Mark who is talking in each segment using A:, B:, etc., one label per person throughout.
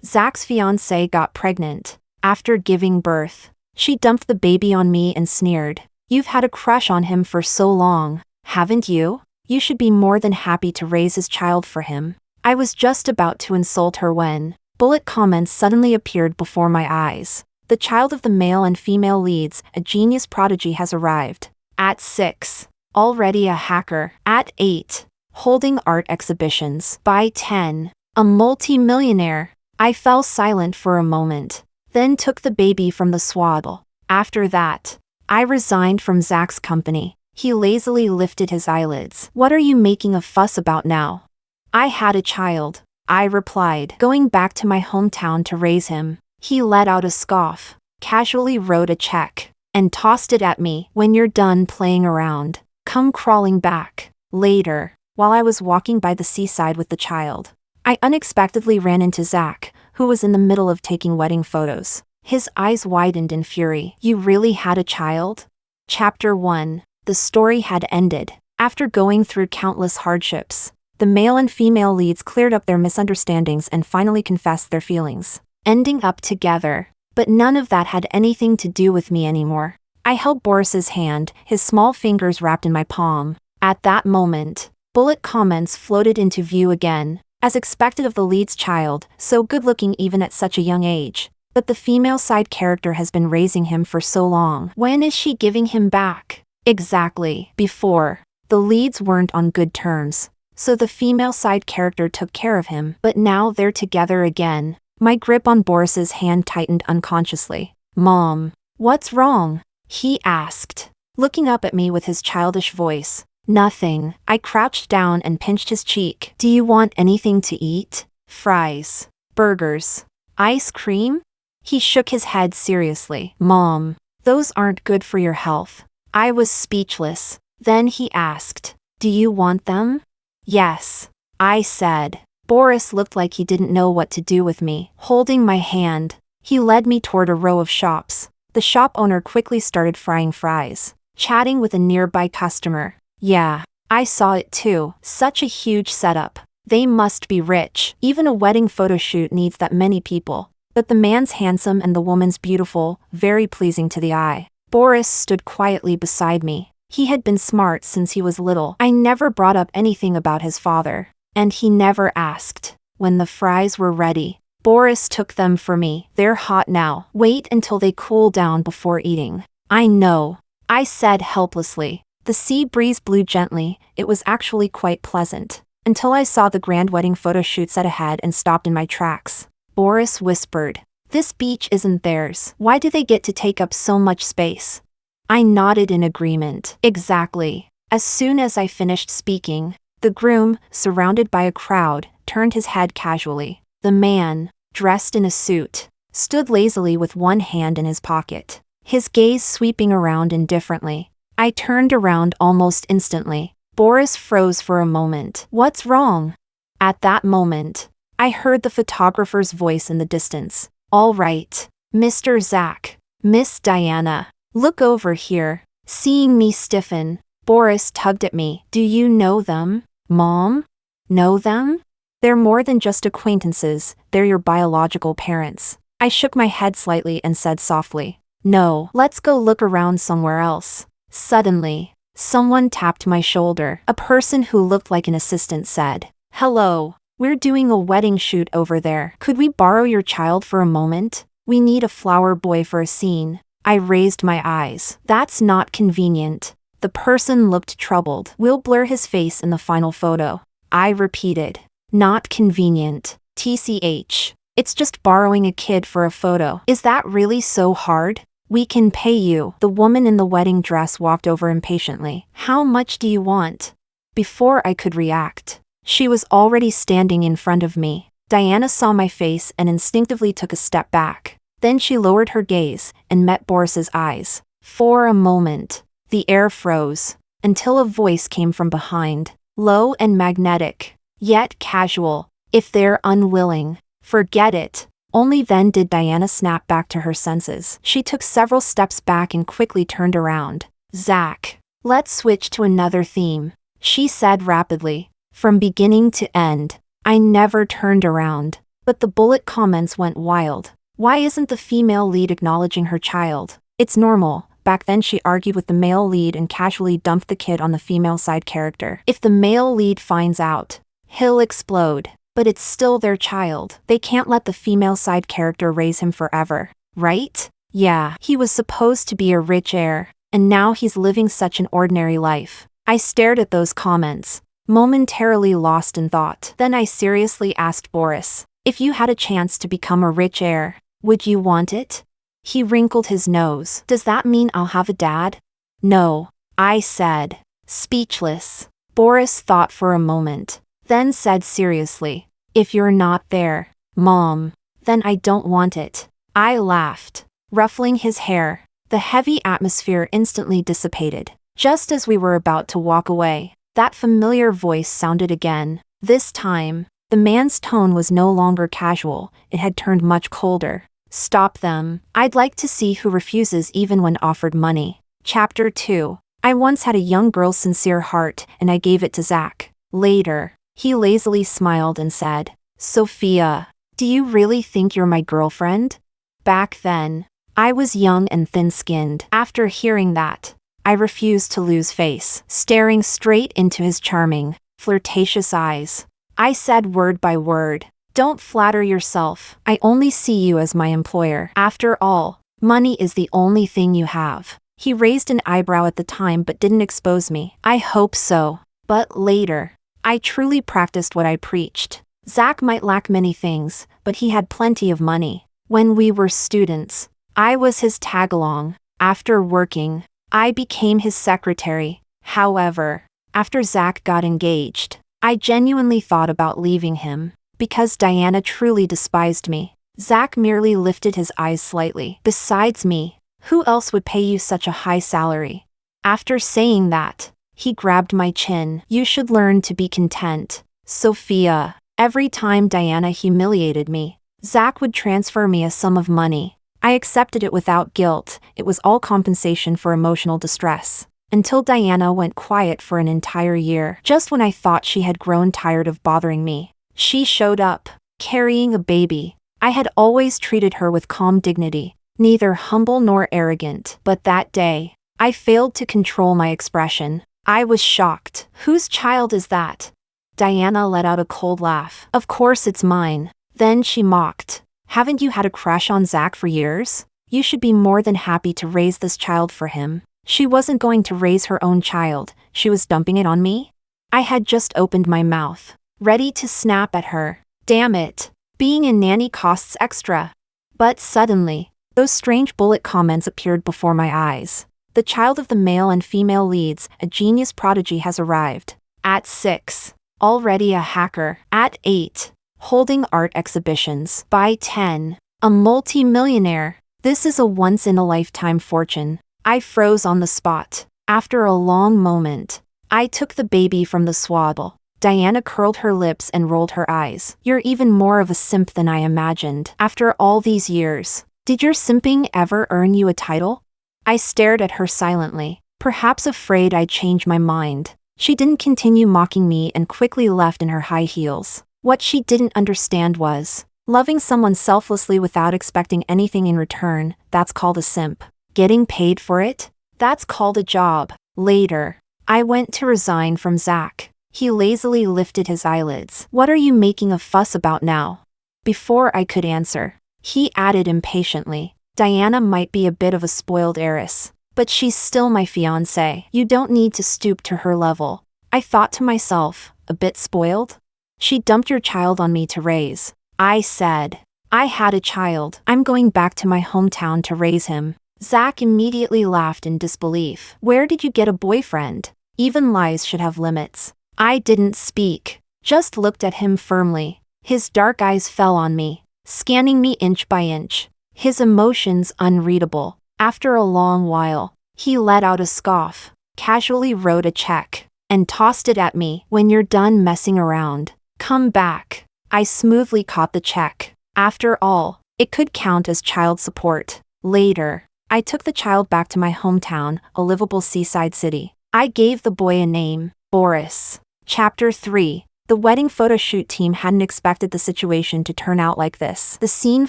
A: Zack's fiancée got pregnant. After giving birth, she dumped the baby on me and sneered. You've had a crush on him for so long, haven't you? You should be more than happy to raise his child for him. I was just about to insult her when bullet comments suddenly appeared before my eyes. The child of the male and female leads, a genius prodigy, has arrived. At 6. Already a hacker. At 8. Holding art exhibitions. By 10. A multimillionaire. I fell silent for a moment, then took the baby from the swaddle. After that, I resigned from Zack's company. He lazily lifted his eyelids. What are you making a fuss about now? I had a child, I replied, going back to my hometown to raise him. He let out a scoff, casually wrote a check, and tossed it at me. When you're done playing around, come crawling back. Later, while I was walking by the seaside with the child, I unexpectedly ran into Zack, who was in the middle of taking wedding photos. His eyes widened in fury. You really had a child? Chapter 1. The story had ended. After going through countless hardships, the male and female leads cleared up their misunderstandings and finally confessed their feelings, ending up together. But none of that had anything to do with me anymore. I held Boris's hand, his small fingers wrapped in my palm. At that moment, bullet comments floated into view again. As expected of the lead's child, so good-looking even at such a young age. But the female side character has been raising him for so long. When is she giving him back? Exactly. Before, the leads weren't on good terms, so the female side character took care of him. But now they're together again. My grip on Boris's hand tightened unconsciously. Mom, what's wrong? He asked, looking up at me with his childish voice. Nothing. I crouched down and pinched his cheek. Do you want anything to eat? Fries. Burgers. Ice cream? He shook his head seriously. Mom, those aren't good for your health. I was speechless. Then he asked, do you want them? Yes, I said. Boris looked like he didn't know what to do with me. Holding my hand, he led me toward a row of shops. The shop owner quickly started frying fries, chatting with a nearby customer. Yeah, I saw it too. Such a huge setup. They must be rich. Even a wedding photo shoot needs that many people. But the man's handsome and the woman's beautiful, very pleasing to the eye. Boris stood quietly beside me. He had been smart since he was little. I never brought up anything about his father, and he never asked. When the fries were ready, Boris took them for me. They're hot now. Wait until they cool down before eating. I know, I said helplessly. The sea breeze blew gently. It was actually quite pleasant, until I saw the grand wedding photo shoot set ahead and stopped in my tracks. Boris whispered, this beach isn't theirs. Why do they get to take up so much space? I nodded in agreement. Exactly. As soon as I finished speaking, the groom, surrounded by a crowd, turned his head casually. The man, dressed in a suit, stood lazily with one hand in his pocket, his gaze sweeping around indifferently. I turned around almost instantly. Boris froze for a moment. What's wrong? At that moment, I heard the photographer's voice in the distance. All right, Mr. Zack, Miss Diana, look over here. Seeing me stiffen, Boris tugged at me. Do you know them, Mom? Know them? They're more than just acquaintances, they're your biological parents. I shook my head slightly and said softly, no, let's go look around somewhere else. Suddenly, someone tapped my shoulder. A person who looked like an assistant said, hello, we're doing a wedding shoot over there. Could we borrow your child for a moment? We need a flower boy for a scene. I raised my eyes. That's not convenient. The person looked troubled. We'll blur his face in the final photo. I repeated, not convenient. TCH. It's just borrowing a kid for a photo. Is that really so hard? We can pay you. The woman in the wedding dress walked over impatiently. How much do you want? Before I could react, she was already standing in front of me. Diana saw my face and instinctively took a step back. Then she lowered her gaze and met Boris's eyes. For a moment, the air froze, until a voice came from behind, low and magnetic, yet casual. If they're unwilling, forget it. Only then did Diana snap back to her senses. She took several steps back and quickly turned around. Zack, let's switch to another theme, she said rapidly. From beginning to end, I never turned around. But the bullet comments went wild. Why isn't the female lead acknowledging her child? It's normal. Back then she argued with the male lead and casually dumped the kid on the female side character. If the male lead finds out, he'll explode. But it's still their child. They can't let the female side character raise him forever, right? Yeah, he was supposed to be a rich heir, and now he's living such an ordinary life. I stared at those comments, momentarily lost in thought. Then I seriously asked Boris, if you had a chance to become a rich heir, would you want it? He wrinkled his nose. Does that mean I'll have a dad? No, I said, speechless. Boris thought for a moment, then said seriously, if you're not there, Mom, then I don't want it. I laughed, ruffling his hair. The heavy atmosphere instantly dissipated. Just as we were about to walk away, that familiar voice sounded again. This time, the man's tone was no longer casual, it had turned much colder. Stop them. I'd like to see who refuses even when offered money. Chapter 2. I once had a young girl's sincere heart, and I gave it to Zack. Later, he lazily smiled and said, Sophia, do you really think you're my girlfriend? Back then, I was young and thin-skinned. After hearing that, I refused to lose face, staring straight into his charming, flirtatious eyes. I said word by word, don't flatter yourself. I only see you as my employer. After all, money is the only thing you have. He raised an eyebrow at the time but didn't expose me. I hope so. But later, I truly practiced what I preached. Zack might lack many things, but he had plenty of money. When we were students, I was his tag-along. After working, I became his secretary. However, after Zack got engaged, I genuinely thought about leaving him, because Diana truly despised me. Zack merely lifted his eyes slightly. Besides me, who else would pay you such a high salary? After saying that, he grabbed my chin. You should learn to be content, Sophia. Every time Diana humiliated me, Zack would transfer me a sum of money. I accepted it without guilt. It was all compensation for emotional distress. Until Diana went quiet for an entire year. Just when I thought she had grown tired of bothering me, she showed up, carrying a baby. I had always treated her with calm dignity, neither humble nor arrogant. But that day, I failed to control my expression. I was shocked. Whose child is that? Diana let out a cold laugh. Of course it's mine. Then she mocked. Haven't you had a crush on Zack for years? You should be more than happy to raise this child for him. She wasn't going to raise her own child, she was dumping it on me? I had just opened my mouth, ready to snap at her. Damn it, being a nanny costs extra. But suddenly, those strange bullet comments appeared before my eyes. The child of the male and female leads, a genius prodigy, has arrived. At 6, already a hacker. At 8, holding art exhibitions. By 10, a multimillionaire. This is a once-in-a-lifetime fortune. I froze on the spot. After a long moment, I took the baby from the swaddle. Diana curled her lips and rolled her eyes. You're even more of a simp than I imagined. After all these years, did your simping ever earn you a title? I stared at her silently, perhaps afraid I'd change my mind. She didn't continue mocking me and quickly left in her high heels. What she didn't understand was, loving someone selflessly without expecting anything in return, that's called a simp. Getting paid for it? That's called a job. Later, I went to resign from Zack. He lazily lifted his eyelids. What are you making a fuss about now? Before I could answer, he added impatiently, Diana might be a bit of a spoiled heiress, but she's still my fiancée. You don't need to stoop to her level. I thought to myself, a bit spoiled? She dumped your child on me to raise. I said, I had a child. I'm going back to my hometown to raise him. Zack immediately laughed in disbelief. Where did you get a boyfriend? Even lies should have limits. I didn't speak, just looked at him firmly. His dark eyes fell on me, scanning me inch by inch, his emotions unreadable. After a long while, he let out a scoff, casually wrote a check, and tossed it at me. When you're done messing around, come back. I smoothly caught the check. After all, it could count as child support. Later, I took the child back to my hometown, a livable seaside city. I gave the boy a name, Boris. Chapter 3. The wedding photo shoot team hadn't expected the situation to turn out like this. The scene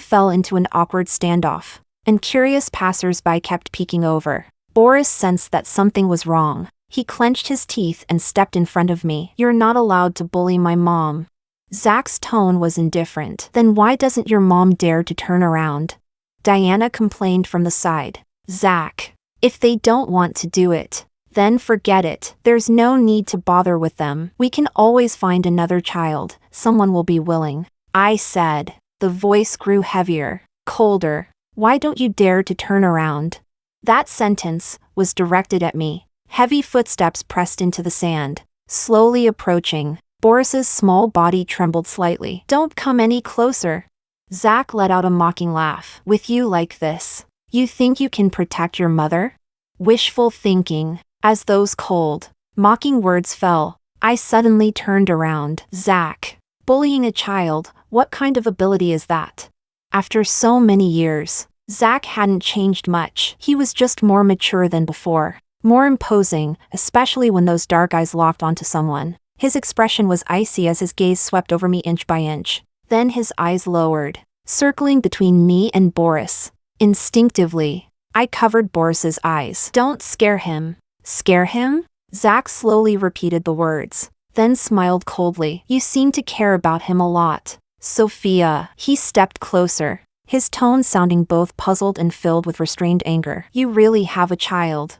A: fell into an awkward standoff, and curious passers-by kept peeking over. Boris sensed that something was wrong. He clenched his teeth and stepped in front of me. "You're not allowed to bully my mom." Zack's tone was indifferent. "Then why doesn't your mom dare to turn around?" Diana complained from the side. "Zack, if they don't want to do it, then forget it. There's no need to bother with them. We can always find another child. Someone will be willing," I said. The voice grew heavier, colder. "Why don't you dare to turn around?" That sentence was directed at me. Heavy footsteps pressed into the sand, slowly approaching. Boris's small body trembled slightly. "Don't come any closer." Zack let out a mocking laugh. "With you like this, you think you can protect your mother?" Wishful thinking. As those cold, mocking words fell, I suddenly turned around. "Zack, bullying a child, what kind of ability is that?" After so many years, Zack hadn't changed much. He was just more mature than before, more imposing, especially when those dark eyes locked onto someone. His expression was icy as his gaze swept over me inch by inch. Then his eyes lowered, circling between me and Boris. Instinctively, I covered Boris's eyes. "Don't scare him." "Scare him?" Zack slowly repeated the words, then smiled coldly. "You seem to care about him a lot, Sophia." He stepped closer, his tone sounding both puzzled and filled with restrained anger. "You really have a child."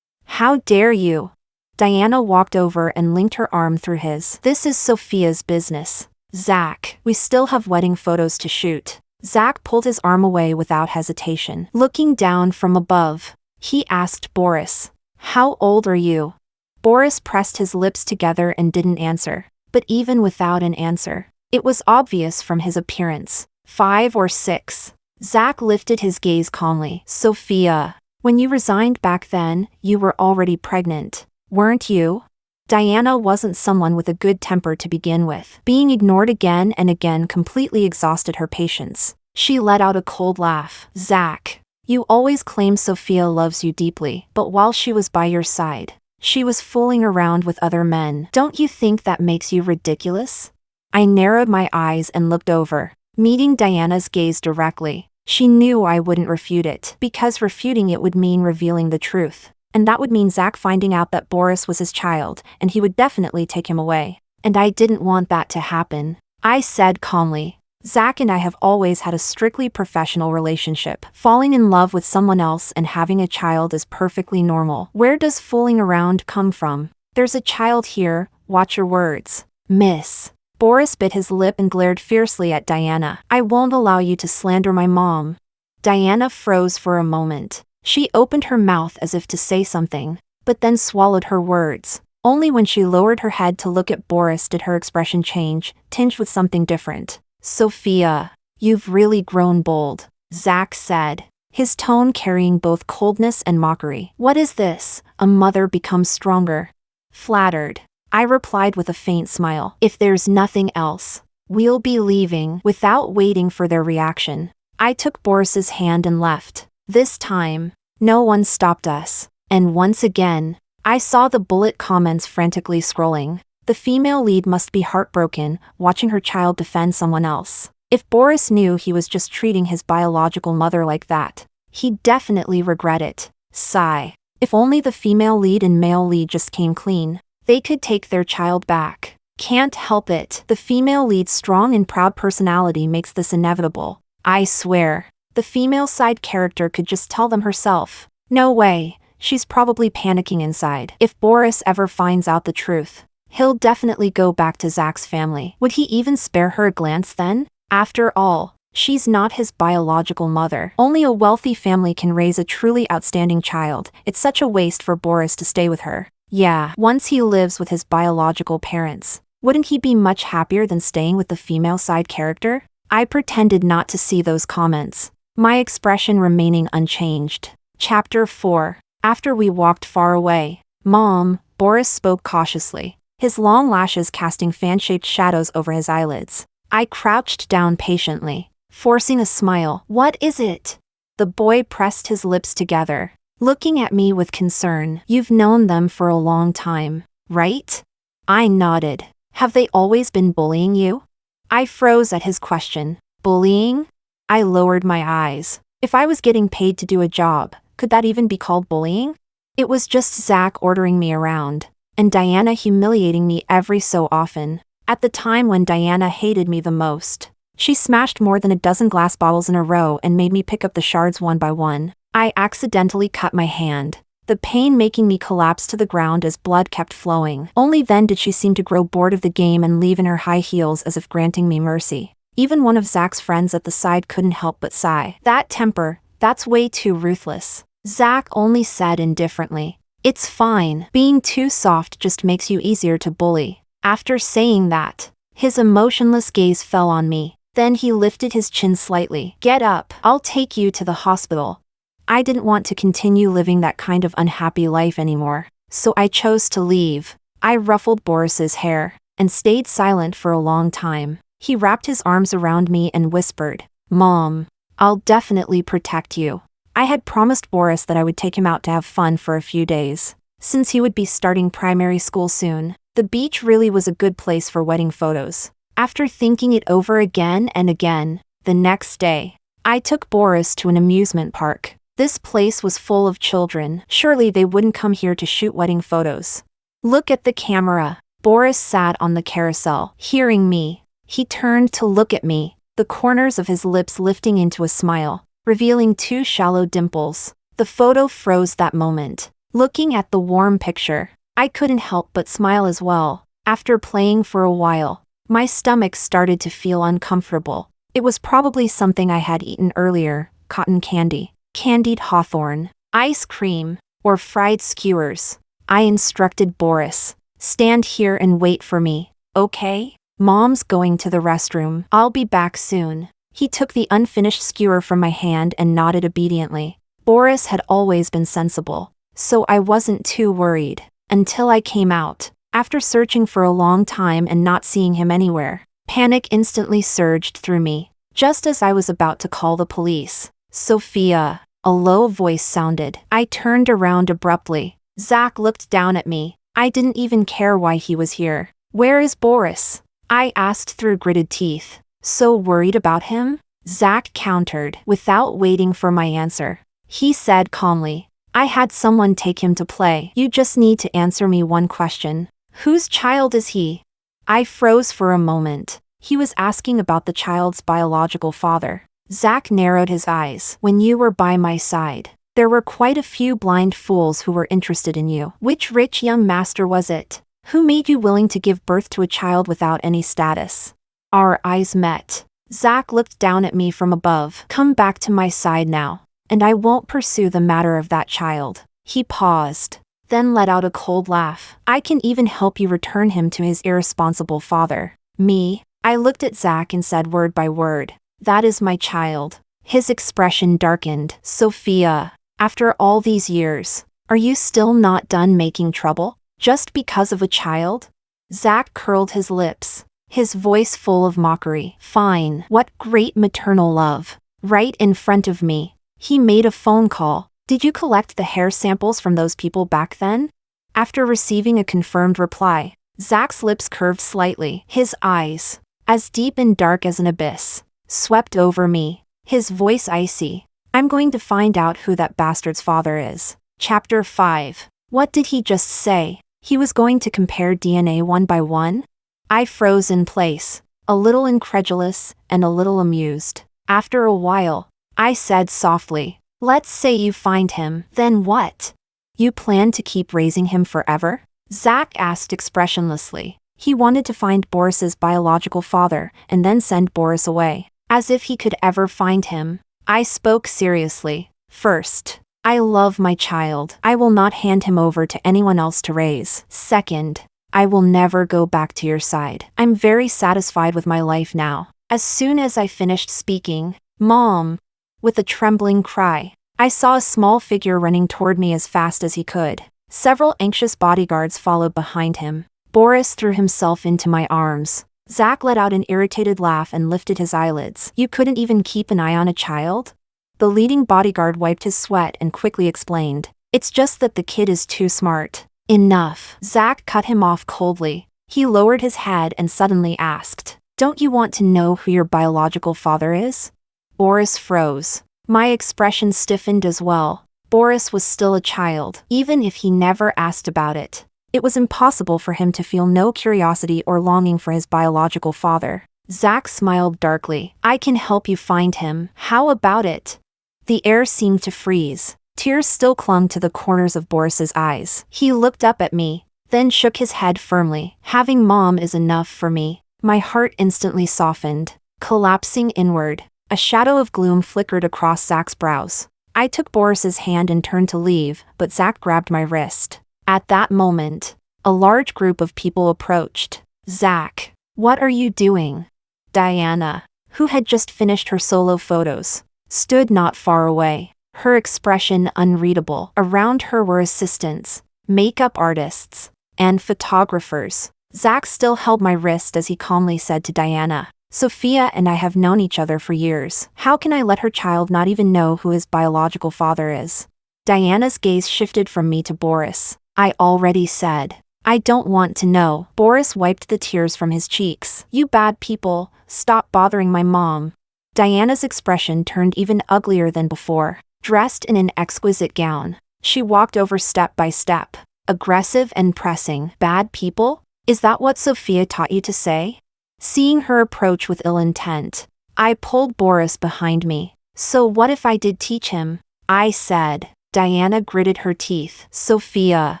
A: "How dare you?" Diana walked over and linked her arm through his. "This is Sophia's business. Zack, we still have wedding photos to shoot." Zack pulled his arm away without hesitation. Looking down from above, he asked Boris, "How old are you?" Boris pressed his lips together and didn't answer. But even without an answer, it was obvious from his appearance. 5 or 6. Zack lifted his gaze calmly. "Sophia, when you resigned back then, you were already pregnant, weren't you?" Diana wasn't someone with a good temper to begin with. Being ignored again and again completely exhausted her patience. She let out a cold laugh. "Zack, you always claim Sophia loves you deeply, but while she was by your side, she was fooling around with other men. Don't you think that makes you ridiculous?" I narrowed my eyes and looked over, meeting Diana's gaze directly. She knew I wouldn't refute it, because refuting it would mean revealing the truth. And that would mean Zack finding out that Boris was his child, and he would definitely take him away. And I didn't want that to happen. I said calmly, "Zack and I have always had a strictly professional relationship. Falling in love with someone else and having a child is perfectly normal. Where does fooling around come from? There's a child here, watch your words." "Miss." Boris bit his lip and glared fiercely at Diana. "I won't allow you to slander my mom." Diana froze for a moment. She opened her mouth as if to say something, but then swallowed her words. Only when she lowered her head to look at Boris did her expression change, tinged with something different. "Sophia, you've really grown bold," Zack said, his tone carrying both coldness and mockery. "What is this? A mother becomes stronger." "Flattered," I replied with a faint smile. "If there's nothing else, we'll be leaving." Without waiting for their reaction, I took Boris's hand and left. This time, no one stopped us. And once again, I saw the bullet comments frantically scrolling. The female lead must be heartbroken, watching her child defend someone else. If Boris knew he was just treating his biological mother like that, he'd definitely regret it. Sigh. If only the female lead and male lead just came clean, they could take their child back. Can't help it. The female lead's strong and proud personality makes this inevitable. I swear. The female side character could just tell them herself. No way, she's probably panicking inside. If Boris ever finds out the truth, he'll definitely go back to Zack's family. Would he even spare her a glance then? After all, she's not his biological mother. Only a wealthy family can raise a truly outstanding child. It's such a waste for Boris to stay with her. Yeah, once he lives with his biological parents, wouldn't he be much happier than staying with the female side character? I pretended not to see those comments, my expression remaining unchanged. Chapter 4. After we walked far away, "Mom," Boris spoke cautiously, his long lashes casting fan-shaped shadows over his eyelids. I crouched down patiently, forcing a smile. "What is it?" The boy pressed his lips together, looking at me with concern. "You've known them for a long time, right?" I nodded, Have they always been bullying you? I froze at his question. Bullying? I lowered my eyes. If I was getting paid to do a job, could that even be called bullying? It was just Zack ordering me around, and Diana humiliating me every so often. At the time when Diana hated me the most, she smashed more than a dozen glass bottles in a row and made me pick up the shards one by one. I accidentally cut my hand, the pain making me collapse to the ground as blood kept flowing. Only then did she seem to grow bored of the game and leave in her high heels as if granting me mercy. Even one of Zack's friends at the side couldn't help but sigh. That temper, that's way too ruthless. Zack only said indifferently, "It's fine. Being too soft just makes you easier to bully." After saying that, his emotionless gaze fell on me. Then he lifted his chin slightly. "Get up. I'll take you to the hospital." I didn't want to continue living that kind of unhappy life anymore, so I chose to leave. I ruffled Boris's hair and stayed silent for a long time. He wrapped his arms around me and whispered, "Mom, I'll definitely protect you." I had promised Boris that I would take him out to have fun for a few days. Since he would be starting primary school soon, the beach really was a good place for wedding photos. After thinking it over again and again, the next day, I took Boris to an amusement park. This place was full of children. Surely they wouldn't come here to shoot wedding photos. "Look at the camera." Boris sat on the carousel, hearing me. He turned to look at me, the corners of his lips lifting into a smile, revealing two shallow dimples. The photo froze that moment. Looking at the warm picture, I couldn't help but smile as well. After playing for a while, my stomach started to feel uncomfortable. It was probably something I had eaten earlier: cotton candy, candied hawthorn, ice cream, or fried skewers. I instructed Boris, "Stand here and wait for me, okay? Mom's going to the restroom. I'll be back soon." He took the unfinished skewer from my hand and nodded obediently. Boris had always been sensible, so I wasn't too worried. Until I came out. After searching for a long time and not seeing him anywhere, panic instantly surged through me. Just as I was about to call the police, "Sophia," a low voice sounded. I turned around abruptly. Zack looked down at me. I didn't even care why he was here. "Where is Boris?" I asked through gritted teeth. "So worried about him?" Zack countered, without waiting for my answer. He said calmly, "I had someone take him to play. You just need to answer me one question. Whose child is he?" I froze for a moment. He was asking about the child's biological father. Zack narrowed his eyes. "When you were by my side, there were quite a few blind fools who were interested in you. Which rich young master was it? Who made you willing to give birth to a child without any status?" Our eyes met. Zack looked down at me from above. "Come back to my side now, and I won't pursue the matter of that child." He paused, then let out a cold laugh. "I can even help you return him to his irresponsible father." Me? I looked at Zack and said word by word, "That is my child." His expression darkened. "Sophia, after all these years, are you still not done making trouble? Just because of a child?" Zack curled his lips, his voice full of mockery. "Fine. What great maternal love. Right in front of me." He made a phone call. "Did you collect the hair samples from those people back then?" After receiving a confirmed reply, Zack's lips curved slightly. His eyes, as deep and dark as an abyss, swept over me, his voice icy. "I'm going to find out who that bastard's father is." Chapter 5. What did he just say? He was going to compare DNA one by one? I froze in place, a little incredulous and a little amused. After a while, I said softly, "Let's say you find him, then what? You plan to keep raising him forever?" Zack asked expressionlessly. He wanted to find Boris's biological father and then send Boris away. As if he could ever find him. I spoke seriously. "First, I love my child. I will not hand him over to anyone else to raise. Second, I will never go back to your side. I'm very satisfied with my life now." As soon as I finished speaking, "Mom!" with a trembling cry, I saw a small figure running toward me as fast as he could. Several anxious bodyguards followed behind him. Boris threw himself into my arms. Zack let out an irritated laugh and lifted his eyelids. "You couldn't even keep an eye on a child?" The leading bodyguard wiped his sweat and quickly explained, "It's just that the kid is too smart." "Enough." Zack cut him off coldly. He lowered his head and suddenly asked, "Don't you want to know who your biological father is?" Boris froze. My expression stiffened as well. Boris was still a child, even if he never asked about it. It was impossible for him to feel no curiosity or longing for his biological father. Zack smiled darkly. "I can help you find him. How about it?" The air seemed to freeze. Tears still clung to the corners of Boris's eyes. He looked up at me, then shook his head firmly. "Having mom is enough for me." My heart instantly softened, collapsing inward. A shadow of gloom flickered across Zack's brows. I took Boris's hand and turned to leave, but Zack grabbed my wrist. At that moment, a large group of people approached. "Zack, what are you doing?" Diana, who had just finished her solo photos, stood not far away, her expression unreadable. Around her were assistants, makeup artists, and photographers. Zack still held my wrist as he calmly said to Diana, "Sophia and I have known each other for years. How can I let her child not even know who his biological father is?" Diana's gaze shifted from me to Boris. "I already said. I don't want to know." Boris wiped the tears from his cheeks. "You bad people, stop bothering my mom." Diana's expression turned even uglier than before. Dressed in an exquisite gown, she walked over step by step, aggressive and pressing. "Bad people? Is that what Sophia taught you to say?" Seeing her approach with ill intent, I pulled Boris behind me. "So what if I did teach him?" I said. Diana gritted her teeth. "Sophia,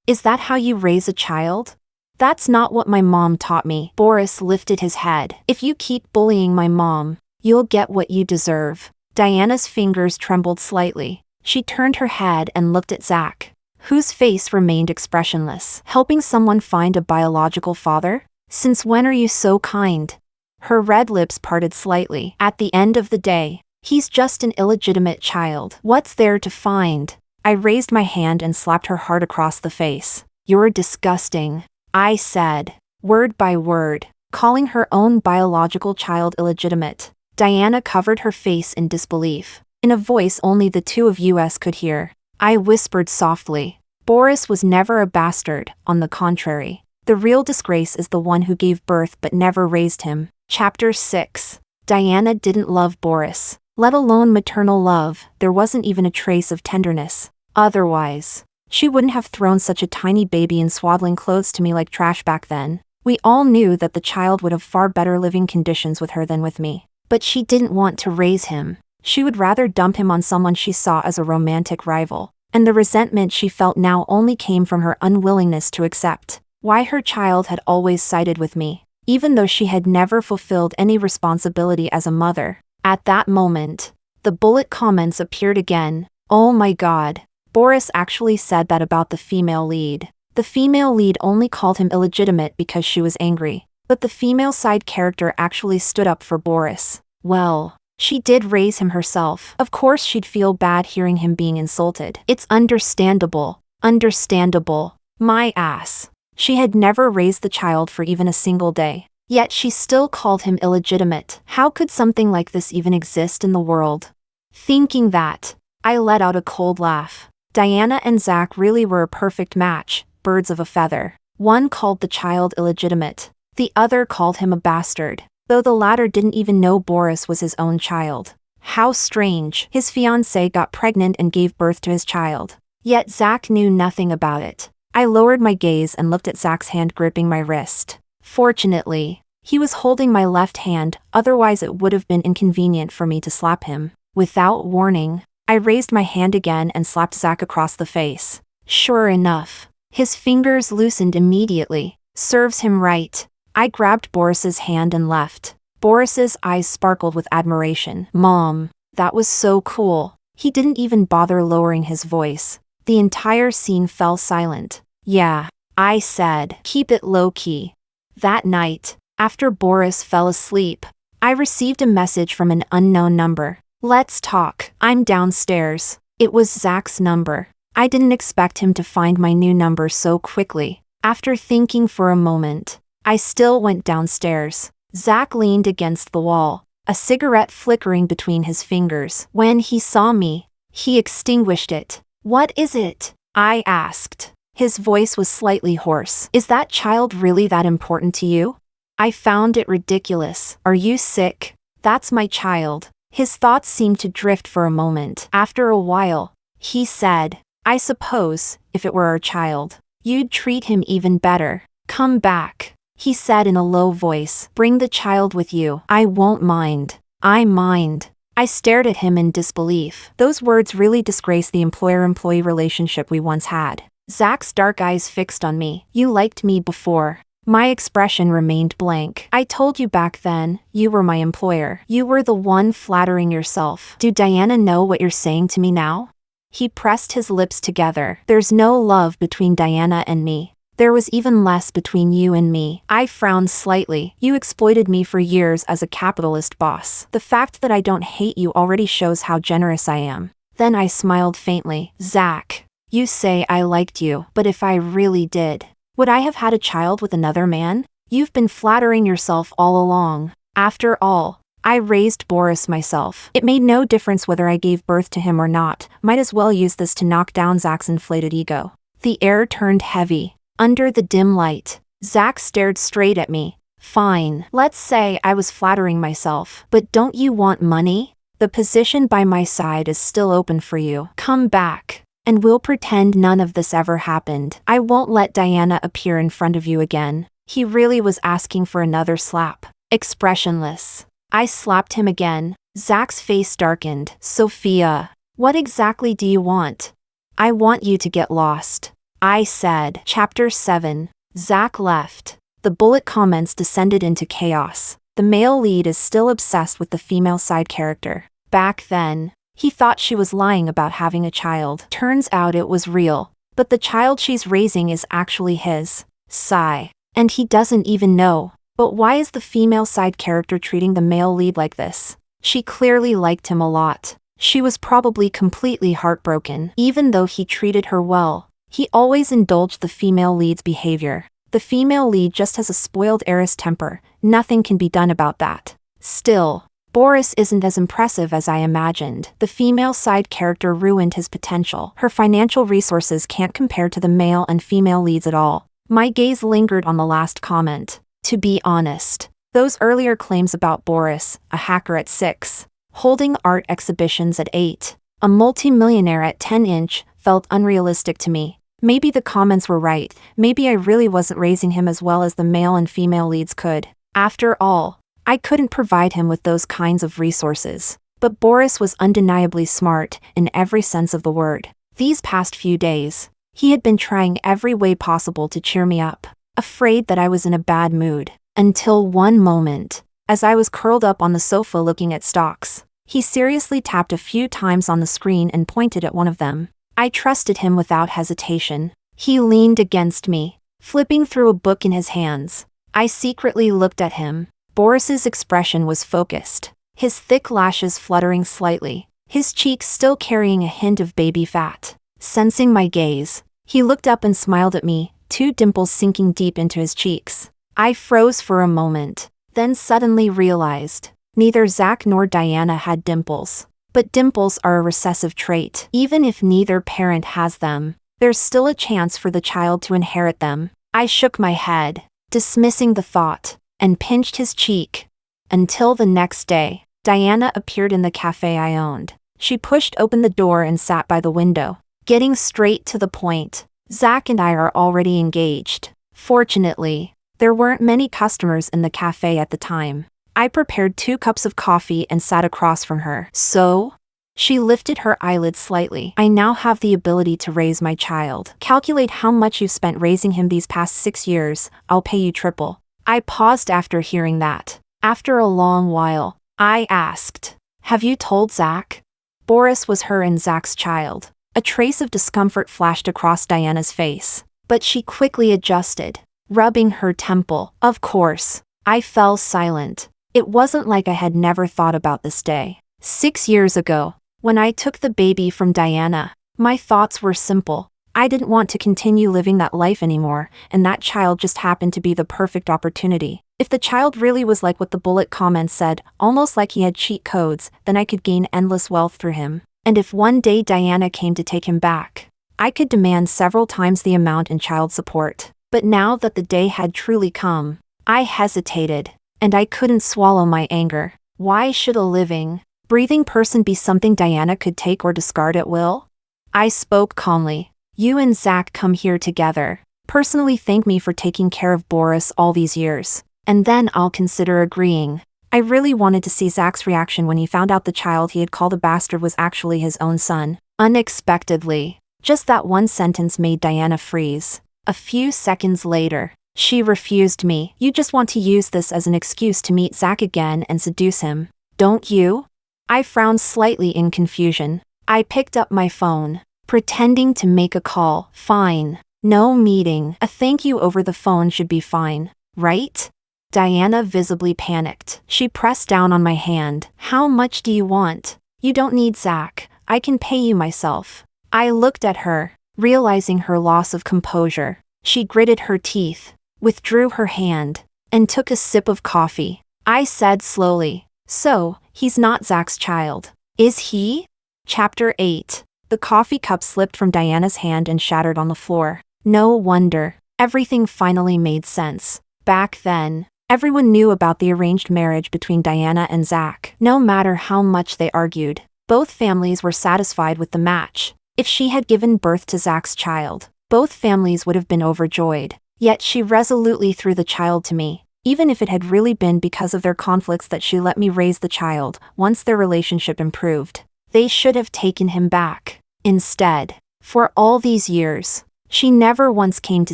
A: is that how you raise a child?" "That's not what my mom taught me." Boris lifted his head. "If you keep bullying my mom, you'll get what you deserve." Diana's fingers trembled slightly. She turned her head and looked at Zack, whose face remained expressionless. "Helping someone find a biological father? Since when are you so kind?" Her red lips parted slightly. "At the end of the day, he's just an illegitimate child. What's there to find?" I raised my hand and slapped her hard across the face. "You're disgusting," I said, word by word, calling her own biological child illegitimate. Diana covered her face in disbelief. In a voice only the two of us could hear, I whispered softly, "Boris was never a bastard, on the contrary. The real disgrace is the one who gave birth but never raised him." Chapter 6. Diana didn't love Boris, let alone maternal love. There wasn't even a trace of tenderness. Otherwise, she wouldn't have thrown such a tiny baby in swaddling clothes to me like trash back then. We all knew that the child would have far better living conditions with her than with me. But she didn't want to raise him. She would rather dump him on someone she saw as a romantic rival. And the resentment she felt now only came from her unwillingness to accept why her child had always sided with me, even though she had never fulfilled any responsibility as a mother. At that moment, the bullet comments appeared again. "Oh my God. Boris actually said that about the female lead." The female lead only called him illegitimate because she was angry, but the female side character actually stood up for Boris. Well, she did raise him herself. Of course she'd feel bad hearing him being insulted. It's understandable. Understandable. My ass. She had never raised the child for even a single day. Yet she still called him illegitimate. How could something like this even exist in the world? Thinking that, I let out a cold laugh. Diana and Zack really were a perfect match, birds of a feather. One called the child illegitimate. The other called him a bastard, though the latter didn't even know Boris was his own child. How strange. His fiancée got pregnant and gave birth to his child. Yet Zack knew nothing about it. I lowered my gaze and looked at Zack's hand gripping my wrist. Fortunately, he was holding my left hand, otherwise it would have been inconvenient for me to slap him. Without warning, I raised my hand again and slapped Zack across the face. Sure enough, his fingers loosened immediately. Serves him right. I grabbed Boris's hand and left. Boris's eyes sparkled with admiration. "Mom, that was so cool." He didn't even bother lowering his voice. The entire scene fell silent. "Yeah," I said, "keep it low-key." That night, after Boris fell asleep, I received a message from an unknown number. "Let's talk. I'm downstairs." It was Zack's number. I didn't expect him to find my new number so quickly. After thinking for a moment, I still went downstairs. Zack leaned against the wall, a cigarette flickering between his fingers. When he saw me, he extinguished it. "What is it?" I asked. His voice was slightly hoarse. Is that child really that important to you? I found it ridiculous. Are you sick? That's my child. His thoughts seemed to drift for a moment. After a while, he said, I suppose, if it were our child, you'd treat him even better. Come back, he said in a low voice. Bring the child with you. I won't mind. I mind. I stared at him in disbelief. Those words really disgrace the employer-employee relationship we once had. Zack's dark eyes fixed on me. You liked me before. My expression remained blank. I told you back then, you were my employer. You were the one flattering yourself. Do Diana know what you're saying to me now? He pressed his lips together. There's no love between Diana and me. There was even less between you and me. I frowned slightly. You exploited me for years as a capitalist boss. The fact that I don't hate you already shows how generous I am. Then I smiled faintly. Zack, you say I liked you, but if I really did, would I have had a child with another man? You've been flattering yourself all along. After all, I raised Boris myself. It made no difference whether I gave birth to him or not. Might as well use this to knock down Zack's inflated ego. The air turned heavy. Under the dim light, Zack stared straight at me. Fine, let's say I was flattering myself, but don't you want money? The position by my side is still open for you. Come back, and we'll pretend none of this ever happened. I won't let Diana appear in front of you again. He really was asking for another slap. Expressionless. I slapped him again. Zack's face darkened. Sophia, what exactly do you want? I want you to get lost, I said. Chapter 7. Zack left. The bullet comments descended into chaos. The male lead is still obsessed with the female side character. Back then, he thought she was lying about having a child. Turns out it was real. But the child she's raising is actually his. Sigh. And he doesn't even know. But why is the female side character treating the male lead like this? She clearly liked him a lot. She was probably completely heartbroken. Even though he treated her well, he always indulged the female lead's behavior. The female lead just has a spoiled heiress temper. Nothing can be done about that. Still, Boris isn't as impressive as I imagined. The female side character ruined his potential. Her financial resources can't compare to the male and female leads at all. My gaze lingered on the last comment. To be honest, those earlier claims about Boris, a hacker at 6, holding art exhibitions at 8, a multimillionaire at 10-inch, felt unrealistic to me. Maybe the comments were right. Maybe I really wasn't raising him as well as the male and female leads could. After all, I couldn't provide him with those kinds of resources. But Boris was undeniably smart in every sense of the word. These past few days, he had been trying every way possible to cheer me up, afraid that I was in a bad mood. Until one moment, as I was curled up on the sofa looking at stocks, he seriously tapped a few times on the screen and pointed at one of them. I trusted him without hesitation. He leaned against me, flipping through a book in his hands. I secretly looked at him. Boris's expression was focused, his thick lashes fluttering slightly, his cheeks still carrying a hint of baby fat. Sensing my gaze, he looked up and smiled at me, 2 dimples sinking deep into his cheeks. I froze for a moment, then suddenly realized, neither Zack nor Diana had dimples. But dimples are a recessive trait. Even if neither parent has them, there's still a chance for the child to inherit them. I shook my head, dismissing the thought, and pinched his cheek. Until the next day, Diana appeared in the cafe I owned. She pushed open the door and sat by the window. Getting straight to the point, Zack and I are already engaged. Fortunately, there weren't many customers in the cafe at the time. I prepared 2 cups of coffee and sat across from her. So? She lifted her eyelids slightly. I now have the ability to raise my child. Calculate how much you've spent raising him these past 6 years. I'll pay you triple. I paused after hearing that. After a long while, I asked, have you told Zack? Boris was her and Zack's child. A trace of discomfort flashed across Diana's face, but she quickly adjusted, rubbing her temple. Of course. I fell silent. It wasn't like I had never thought about this day. 6 years ago, when I took the baby from Diana, my thoughts were simple. I didn't want to continue living that life anymore, and that child just happened to be the perfect opportunity. If the child really was like what the bullet comments said, almost like he had cheat codes, then I could gain endless wealth through him. And if one day Diana came to take him back, I could demand several times the amount in child support. But now that the day had truly come, I hesitated, and I couldn't swallow my anger. Why should a living, breathing person be something Diana could take or discard at will? I spoke calmly. You and Zack come here together. Personally thank me for taking care of Boris all these years, and then I'll consider agreeing. I really wanted to see Zack's reaction when he found out the child he had called a bastard was actually his own son. Unexpectedly, just that one sentence made Diana freeze. A few seconds later, she refused me. You just want to use this as an excuse to meet Zack again and seduce him, don't you? I frowned slightly in confusion. I picked up my phone, pretending to make a call. Fine. No meeting. A thank you over the phone should be fine, right? Diana visibly panicked. She pressed down on my hand. How much do you want? You don't need Zack. I can pay you myself. I looked at her, realizing her loss of composure. She gritted her teeth, withdrew her hand, and took a sip of coffee. I said slowly, so, he's not Zack's child, is he? Chapter 8. The coffee cup slipped from Diana's hand and shattered on the floor. No wonder. Everything finally made sense. Back then, everyone knew about the arranged marriage between Diana and Zack. No matter how much they argued, both families were satisfied with the match. If she had given birth to Zack's child, both families would have been overjoyed. Yet she resolutely threw the child to me, even if it had really been because of their conflicts that she let me raise the child. Once their relationship improved, they should have taken him back. Instead, for all these years, she never once came to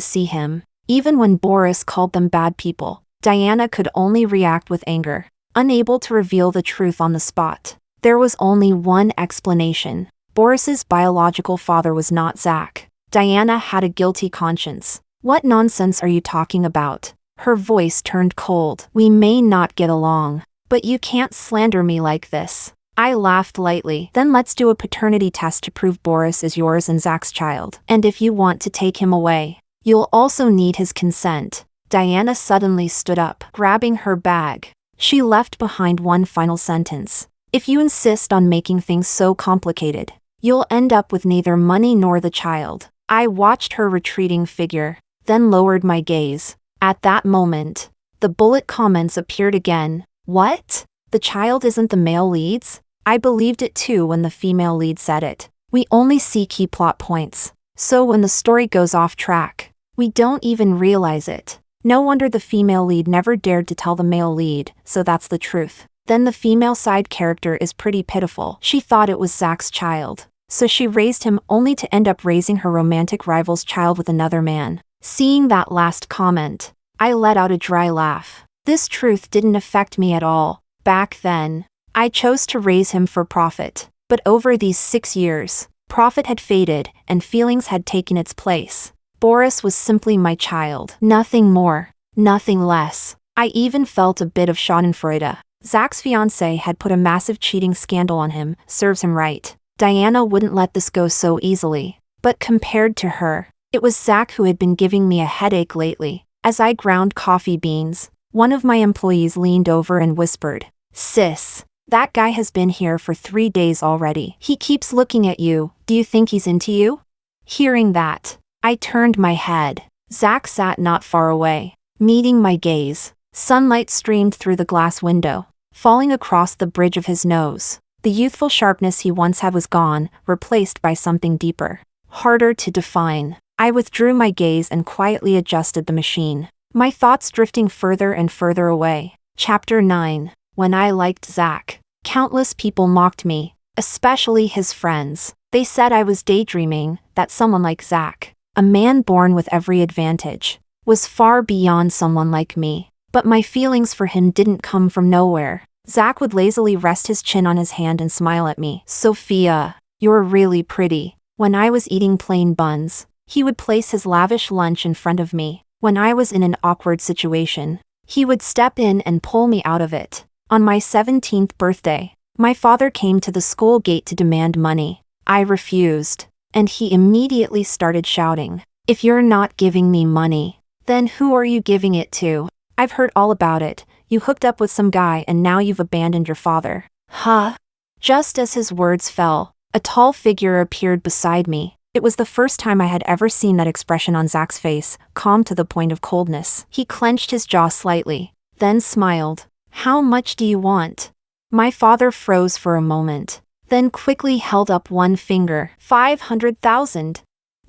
A: see him. Even when Boris called them bad people, Diana could only react with anger, unable to reveal the truth on the spot. There was only one explanation. Boris's biological father was not Zack. Diana had a guilty conscience. What nonsense are you talking about? Her voice turned cold. We may not get along, but you can't slander me like this. I laughed lightly. Then let's do a paternity test to prove Boris is yours and Zack's child. And if you want to take him away, you'll also need his consent. Diana suddenly stood up, grabbing her bag. She left behind one final sentence. If you insist on making things so complicated, you'll end up with neither money nor the child. I watched her retreating figure, then lowered my gaze. At that moment, the bullet comments appeared again. What? The child isn't the male lead's? I believed it too when the female lead said it. We only see key plot points, so when the story goes off track, we don't even realize it. No wonder the female lead never dared to tell the male lead, so that's the truth. Then the female side character is pretty pitiful. She thought it was Zack's child, so she raised him only to end up raising her romantic rival's child with another man. Seeing that last comment, I let out a dry laugh. This truth didn't affect me at all. Back then, I chose to raise him for profit, but over these 6 years, profit had faded and feelings had taken its place. Boris was simply my child. Nothing more, nothing less. I even felt a bit of schadenfreude. Zack's fiancée had put a massive cheating scandal on him, serves him right. Diana wouldn't let this go so easily. But compared to her, it was Zack who had been giving me a headache lately. As I ground coffee beans, one of my employees leaned over and whispered, "Sis, that guy has been here for 3 days already. He keeps looking at you. Do you think he's into you?" Hearing that, I turned my head. Zack sat not far away, meeting my gaze. Sunlight streamed through the glass window, falling across the bridge of his nose. The youthful sharpness he once had was gone, replaced by something deeper, harder to define. I withdrew my gaze and quietly adjusted the machine, my thoughts drifting further and further away. Chapter 9. When I liked Zack, countless people mocked me, especially his friends. They said I was daydreaming, that someone like Zack, a man born with every advantage, was far beyond someone like me. But my feelings for him didn't come from nowhere. Zack would lazily rest his chin on his hand and smile at me. "Sophia, you're really pretty." When I was eating plain buns, he would place his lavish lunch in front of me. When I was in an awkward situation, he would step in and pull me out of it. On my 17th birthday, my father came to the school gate to demand money. I refused, and he immediately started shouting, "If you're not giving me money, then who are you giving it to? I've heard all about it. You hooked up with some guy and now you've abandoned your father." Huh? Just as his words fell, a tall figure appeared beside me. It was the first time I had ever seen that expression on Zack's face, calm to the point of coldness. He clenched his jaw slightly, then smiled. How much do you want? My father froze for a moment, then quickly held up one finger. 500,000.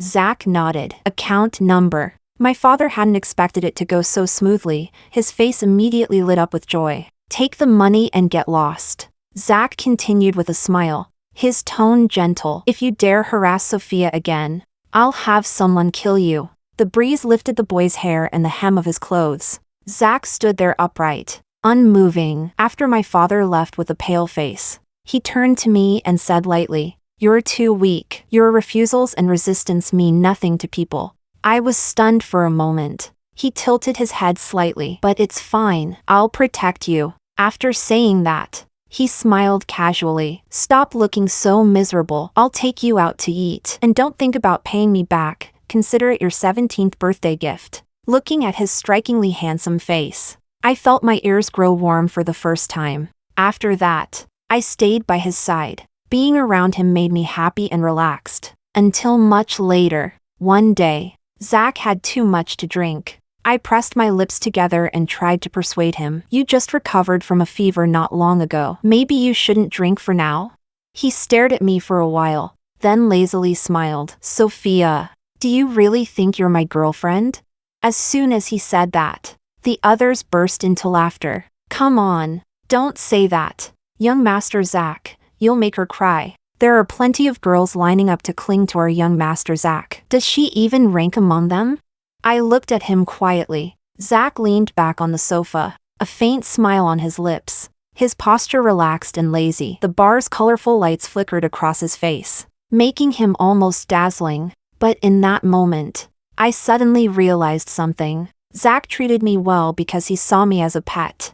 A: Zack nodded. Account number. My father hadn't expected it to go so smoothly. His face immediately lit up with joy. Take the money and get lost. Zack continued with a smile, his tone gentle. If you dare harass Sophia again, I'll have someone kill you. The breeze lifted the boy's hair and the hem of his clothes. Zack stood there upright, unmoving. After my father left with a pale face, he turned to me and said lightly, "You're too weak. Your refusals and resistance mean nothing to people." I was stunned for a moment. He tilted his head slightly. But it's fine. I'll protect you. After saying that, he smiled casually. Stop looking so miserable. I'll take you out to eat. And don't think about paying me back. Consider it your 17th birthday gift. Looking at his strikingly handsome face, I felt my ears grow warm for the first time. After that, I stayed by his side. Being around him made me happy and relaxed. Until much later, one day, Zack had too much to drink. I pressed my lips together and tried to persuade him. You just recovered from a fever not long ago. Maybe you shouldn't drink for now? He stared at me for a while, then lazily smiled. Sophia, do you really think you're my girlfriend? As soon as he said that, the others burst into laughter. Come on, don't say that. Young Master Zack, you'll make her cry. There are plenty of girls lining up to cling to our young Master Zack. Does she even rank among them? I looked at him quietly. Zack leaned back on the sofa, a faint smile on his lips. His posture relaxed and lazy. The bar's colorful lights flickered across his face, making him almost dazzling. But in that moment, I suddenly realized something. Zack treated me well because he saw me as a pet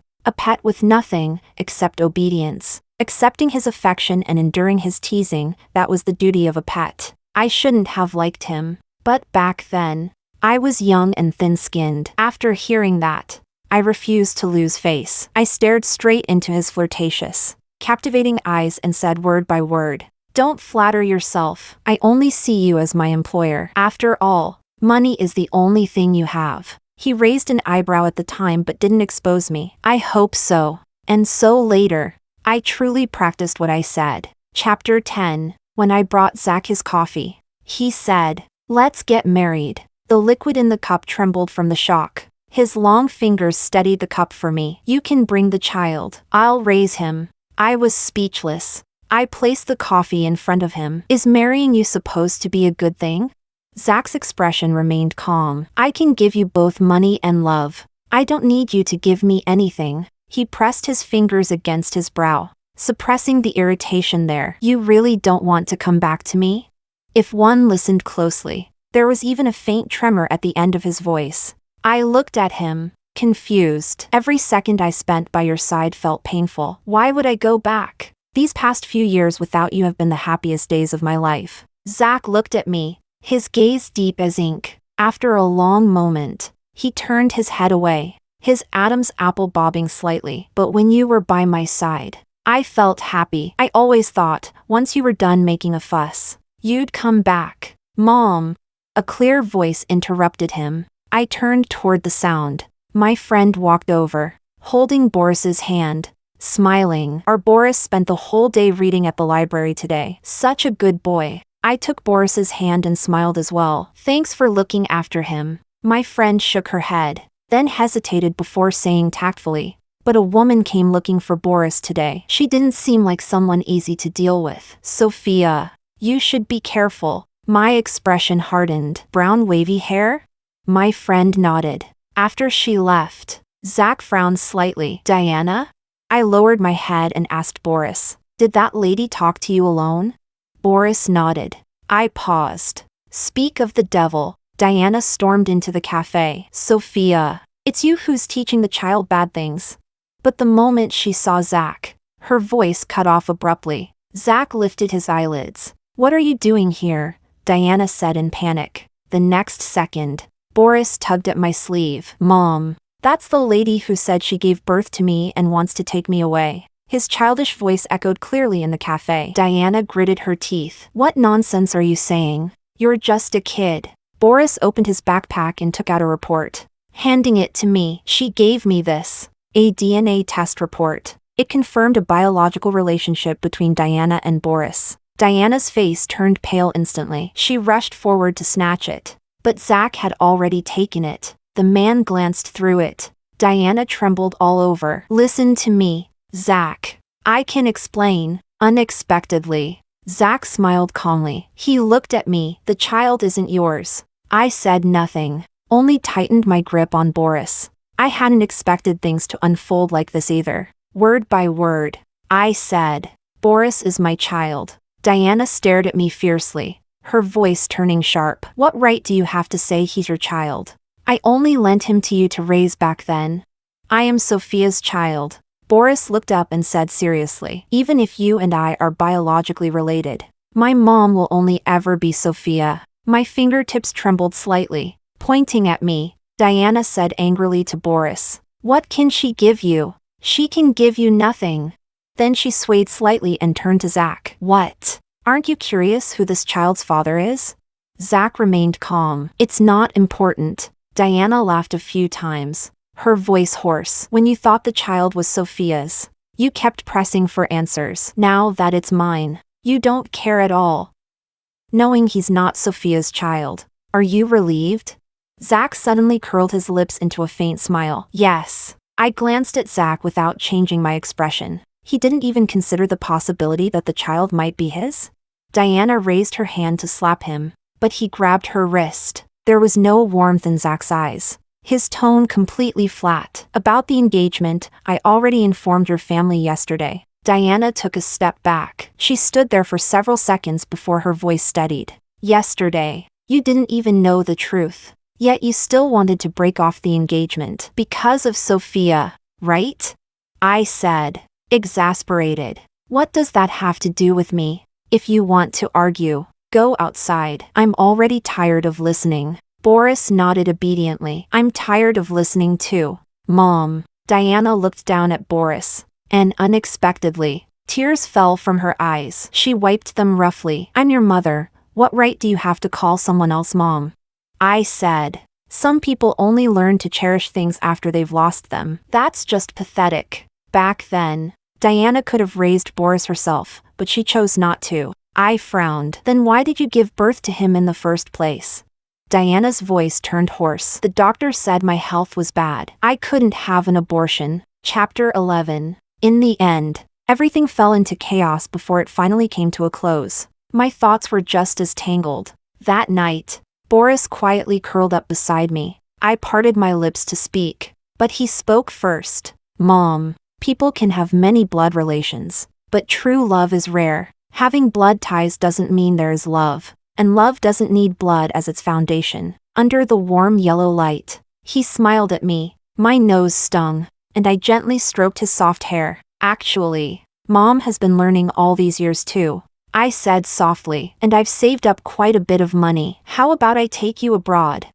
A: with nothing except obedience. Accepting his affection and enduring his teasing, that was the duty of a pet. I shouldn't have liked him. But back then, I was young and thin-skinned. After hearing that, I refused to lose face. I stared straight into his flirtatious, captivating eyes and said word by word, "Don't flatter yourself. I only see you as my employer. After all, money is the only thing you have." He raised an eyebrow at the time but didn't expose me. I hope so. And so later, I truly practiced what I said. Chapter 10. When I brought Zack his coffee, he said, "Let's get married." The liquid in the cup trembled from the shock. His long fingers steadied the cup for me. You can bring the child. I'll raise him. I was speechless. I placed the coffee in front of him. Is marrying you supposed to be a good thing? Zack's expression remained calm. I can give you both money and love. I don't need you to give me anything. He pressed his fingers against his brow, suppressing the irritation there. You really don't want to come back to me? If one listened closely, there was even a faint tremor at the end of his voice. I looked at him, confused. Every second I spent by your side felt painful. Why would I go back? These past few years without you have been the happiest days of my life. Zack looked at me, his gaze deep as ink. After a long moment, he turned his head away, his Adam's apple bobbing slightly. But when you were by my side, I felt happy. I always thought, once you were done making a fuss, you'd come back. Mom. A clear voice interrupted him. I turned toward the sound. My friend walked over, holding Boris's hand, smiling. Our Boris spent the whole day reading at the library today. Such a good boy. I took Boris's hand and smiled as well. Thanks for looking after him. My friend shook her head, then hesitated before saying tactfully, but a woman came looking for Boris today. She didn't seem like someone easy to deal with. Sophia, you should be careful. My expression hardened. Brown wavy hair? My friend nodded. After she left, Zack frowned slightly. Diana? I lowered my head and asked Boris, did that lady talk to you alone? Boris nodded. I paused. Speak of the devil. Diana stormed into the cafe. Sophia, it's you who's teaching the child bad things. But the moment she saw Zack, her voice cut off abruptly. Zack lifted his eyelids. What are you doing here? Diana said in panic. The next second, Boris tugged at my sleeve. Mom, that's the lady who said she gave birth to me and wants to take me away. His childish voice echoed clearly in the cafe. Diana gritted her teeth. What nonsense are you saying? You're just a kid. Boris opened his backpack and took out a report. Handing it to me, she gave me this. A DNA test report. It confirmed a biological relationship between Diana and Boris. Diana's face turned pale instantly. She rushed forward to snatch it. But Zack had already taken it. The man glanced through it. Diana trembled all over. Listen to me, Zack. I can explain. Unexpectedly, Zack smiled calmly. He looked at me. The child isn't yours. I said nothing, only tightened my grip on Boris. I hadn't expected things to unfold like this either. Word by word, I said, Boris is my child. Diana stared at me fiercely, her voice turning sharp. What right do you have to say he's your child? I only lent him to you to raise back then. I am Sophia's child. Boris looked up and said seriously, even if you and I are biologically related, my mom will only ever be Sophia. My fingertips trembled slightly. Pointing at me, Diana said angrily to Boris, what can she give you? She can give you nothing. Then she swayed slightly and turned to Zack. What? Aren't you curious who this child's father is? Zack remained calm. It's not important. Diana laughed a few times, her voice hoarse. When you thought the child was Sophia's, you kept pressing for answers. Now that it's mine, you don't care at all. Knowing he's not Sophia's child, are you relieved? Zack suddenly curled his lips into a faint smile. Yes. I glanced at Zack without changing my expression. He didn't even consider the possibility that the child might be his. Diana raised her hand to slap him, but he grabbed her wrist. There was no warmth in Zack's eyes. His tone completely flat. About the engagement, I already informed your family yesterday. Diana took a step back. She stood there for several seconds before her voice steadied. Yesterday, you didn't even know the truth. Yet you still wanted to break off the engagement. Because of Sophia, right? I said, exasperated. What does that have to do with me? If you want to argue, go outside. I'm already tired of listening. Boris nodded obediently. I'm tired of listening too. Mom. Diana looked down at Boris, and unexpectedly, tears fell from her eyes. She wiped them roughly. I'm your mother. What right do you have to call someone else mom? I said, some people only learn to cherish things after they've lost them. That's just pathetic. Back then, Diana could have raised Boris herself, but she chose not to. I frowned. Then why did you give birth to him in the first place? Diana's voice turned hoarse. The doctor said my health was bad. I couldn't have an abortion. Chapter 11. In the end, everything fell into chaos before it finally came to a close. My thoughts were just as tangled. That night, Boris quietly curled up beside me. I parted my lips to speak, but he spoke first. Mom, people can have many blood relations, but true love is rare. Having blood ties doesn't mean there is love, and love doesn't need blood as its foundation. Under the warm yellow light, he smiled at me. My nose stung, and I gently stroked his soft hair. Actually, Mom has been learning all these years too. I said softly, and I've saved up quite a bit of money. How about I take you abroad?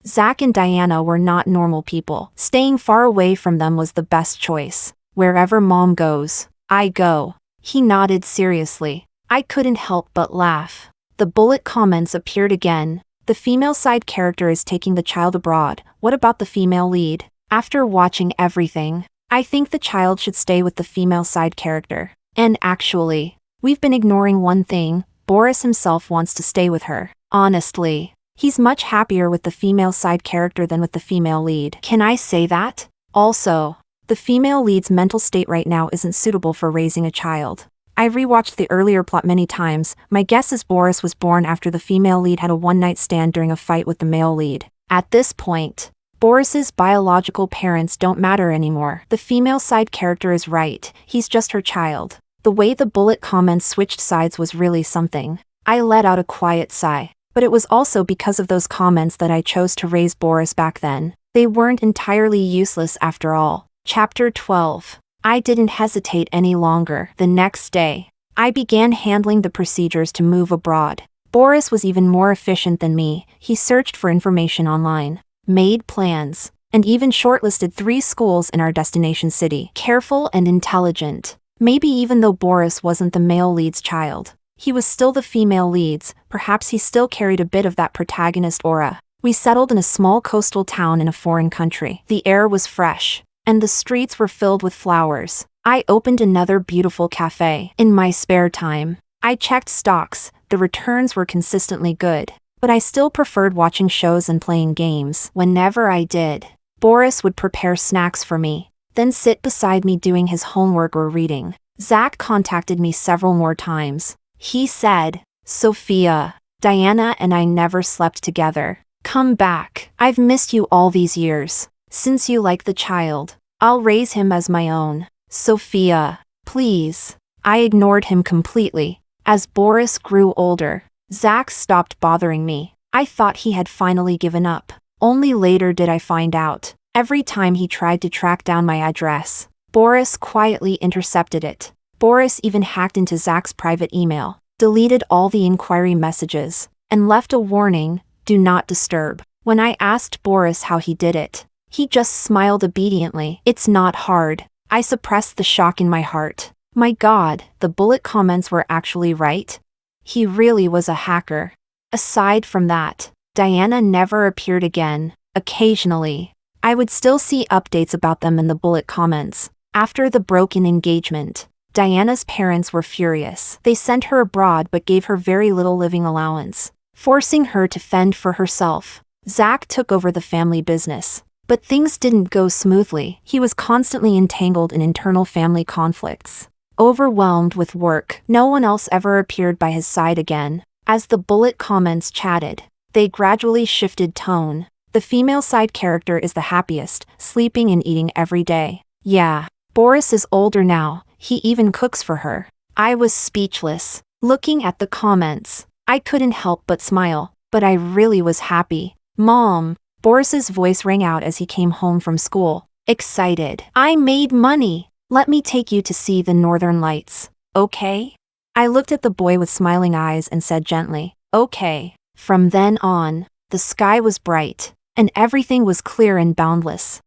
A: Zack and Diana were not normal people. Staying far away from them was the best choice. Wherever Mom goes, I go. He nodded seriously. I couldn't help but laugh. The bullet comments appeared again. The female side character is taking the child abroad. What about the female lead? After watching everything, I think the child should stay with the female side character. And actually, we've been ignoring one thing. Boris himself wants to stay with her. Honestly, he's much happier with the female side character than with the female lead. Can I say that? Also, the female lead's mental state right now isn't suitable for raising a child. I rewatched the earlier plot many times. My guess is Boris was born after the female lead had a one-night stand during a fight with the male lead. At this point, Boris's biological parents don't matter anymore. The female side character is right. He's just her child. The way the bullet comments switched sides was really something. I let out a quiet sigh. But it was also because of those comments that I chose to raise Boris back then. They weren't entirely useless after all. Chapter 12. I didn't hesitate any longer. The next day, I began handling the procedures to move abroad. Boris was even more efficient than me. He searched for information online, made plans, and even shortlisted 3 schools in our destination city. Careful and intelligent. Maybe even though Boris wasn't the male lead's child, He was still the female leads, perhaps he still carried a bit of that protagonist aura. We settled in a small coastal town in a foreign country. The air was fresh, and the streets were filled with flowers. I opened another beautiful cafe. In my spare time, I checked stocks. The returns were consistently good, but I still preferred watching shows and playing games. Whenever I did, Boris would prepare snacks for me, then sit beside me doing his homework or reading. Zack contacted me several more times. He said, "Sophia, Diana and I never slept together. Come back. I've missed you all these years. Since you like the child, I'll raise him as my own. Sophia, please." I ignored him completely. As Boris grew older, Zack stopped bothering me. I thought he had finally given up. Only later did I find out. Every time he tried to track down my address, Boris quietly intercepted it. Boris even hacked into Zack's private email, deleted all the inquiry messages, and left a warning, "Do not disturb." When I asked Boris how he did it, he just smiled obediently. "It's not hard." I suppressed the shock in my heart. My God, the bullet comments were actually right. He really was a hacker. Aside from that, Diana never appeared again. Occasionally, I would still see updates about them in the bullet comments. After the broken engagement, Diana's parents were furious. They sent her abroad but gave her very little living allowance, forcing her to fend for herself. Zack took over the family business, but things didn't go smoothly. He was constantly entangled in internal family conflicts. Overwhelmed with work, no one else ever appeared by his side again. As the bullet comments chatted, they gradually shifted tone. The female side character is the happiest, sleeping and eating every day. Yeah, Boris is older now. He even cooks for her. I was speechless. Looking at the comments, I couldn't help but smile, but I really was happy. "Mom," Boris's voice rang out as he came home from school, excited. "I made money. Let me take you to see the northern lights, okay?" I looked at the boy with smiling eyes and said gently, "Okay." From then on, the sky was bright, and everything was clear and boundless.